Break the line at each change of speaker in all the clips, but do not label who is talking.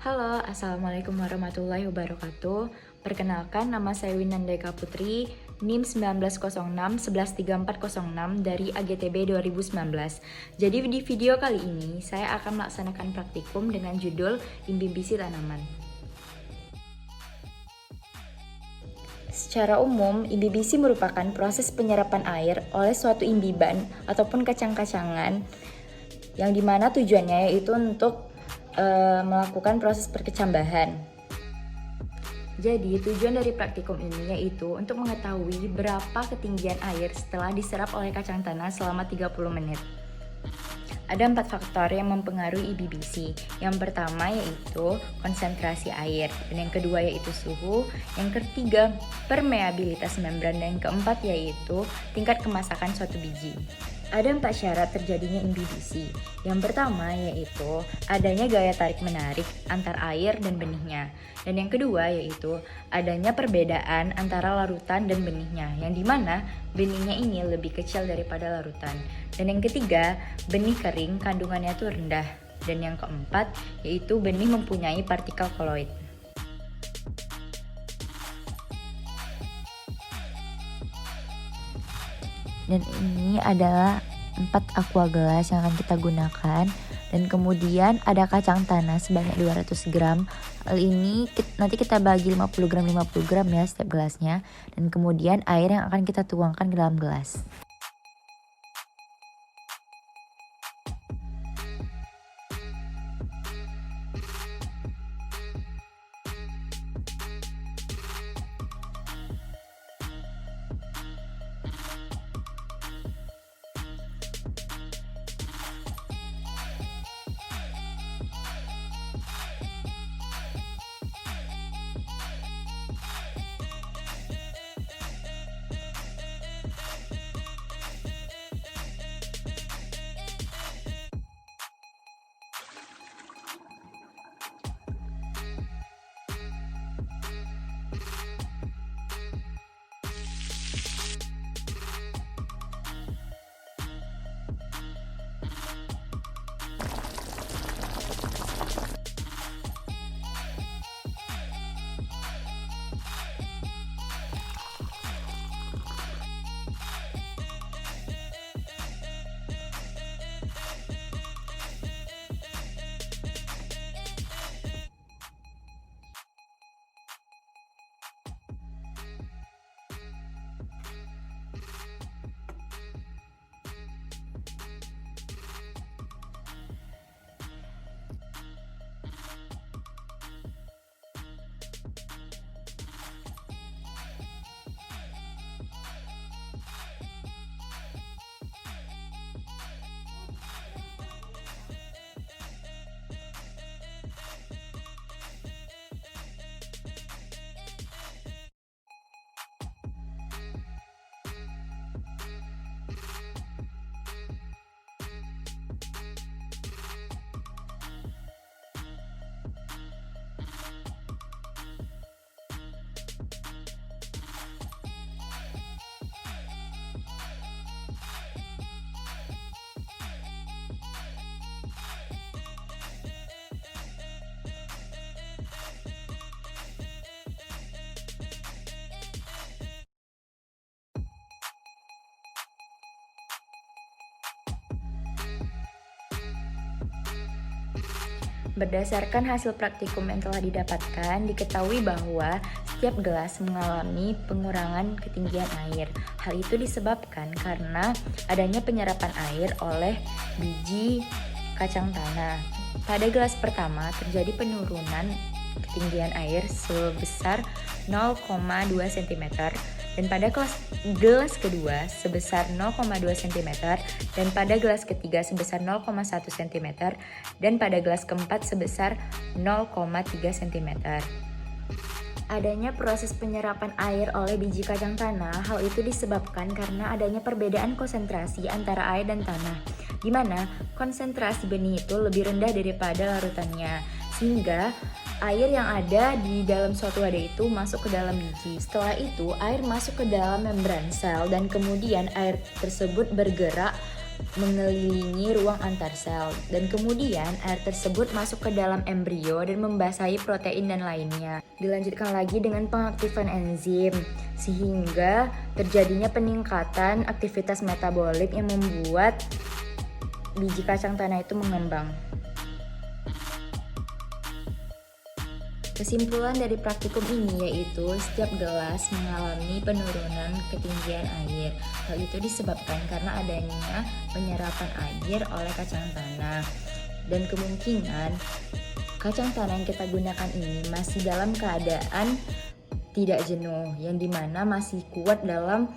Halo, Assalamualaikum warahmatullahi wabarakatuh. Perkenalkan, nama saya Winandeka Putri, NIM 1906-113406 dari AGTB 2019. Jadi di video kali ini, saya akan melaksanakan praktikum dengan judul Imbibisi Tanaman. Secara umum, imbibisi merupakan proses penyerapan air oleh suatu imbiban ataupun kacang-kacangan yang dimana tujuannya yaitu untuk melakukan proses perkecambahan. Jadi tujuan dari praktikum ini yaitu untuk mengetahui berapa ketinggian air setelah diserap oleh kacang tanah selama 30 menit. Ada 4 faktor yang mempengaruhi imbibisi. Yang pertama yaitu konsentrasi air, dan yang kedua yaitu suhu, yang ketiga permeabilitas membran, dan yang keempat yaitu tingkat kemasakan suatu biji. Ada 4 syarat terjadinya imbibisi. Yang pertama yaitu adanya gaya tarik-menarik antar air dan benihnya. Dan yang kedua yaitu adanya perbedaan antara larutan dan benihnya, yang dimana benihnya ini lebih kecil daripada larutan. Dan yang ketiga, benih kering kandungannya itu rendah. Dan yang keempat yaitu benih mempunyai partikel koloid. Dan ini adalah 4 aqua gelas yang akan kita gunakan, dan kemudian ada kacang tanah sebanyak 200 gram. Hal ini nanti kita bagi 50 gram ya setiap gelasnya, dan kemudian air yang akan kita tuangkan ke dalam gelas. Berdasarkan hasil praktikum yang telah didapatkan, diketahui bahwa setiap gelas mengalami pengurangan ketinggian air. Hal itu disebabkan karena adanya penyerapan air oleh biji kacang tanah. Pada gelas pertama terjadi penurunan ketinggian air sebesar 0,2 cm, dan pada gelas kedua sebesar 0,2 cm, dan pada gelas ketiga sebesar 0,1 cm, dan pada gelas keempat sebesar 0,3 cm. Adanya proses penyerapan air oleh biji kacang tanah, hal itu disebabkan karena adanya perbedaan konsentrasi antara air dan tanah, di mana konsentrasi benih itu lebih rendah daripada larutannya, sehingga air yang ada di dalam suatu wadah itu masuk ke dalam biji. Setelah itu, air masuk ke dalam membran sel, dan kemudian air tersebut bergerak mengelilingi ruang antar sel, dan kemudian air tersebut masuk ke dalam embrio dan membasahi protein dan lainnya. Dilanjutkan lagi dengan pengaktifan enzim, sehingga terjadinya peningkatan aktivitas metabolik yang membuat biji kacang tanah itu mengembang. Kesimpulan dari praktikum ini yaitu setiap gelas mengalami penurunan ketinggian air. Hal itu disebabkan karena adanya penyerapan air oleh kacang tanah. Dan kemungkinan kacang tanah yang kita gunakan ini masih dalam keadaan tidak jenuh, yang dimana masih kuat dalam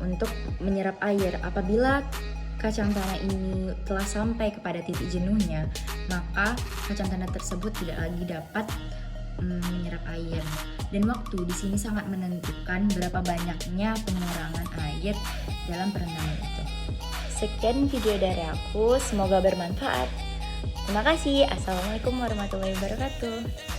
untuk menyerap air. Apabila kacang tanah ini telah sampai kepada titik jenuhnya, maka kacang tanah tersebut tidak lagi dapat menyerap air. Dan waktu di sini sangat menentukan berapa banyaknya pengurangan air dalam perendaman itu. Sekian video dari aku, semoga bermanfaat. Terima kasih. Assalamualaikum warahmatullahi wabarakatuh.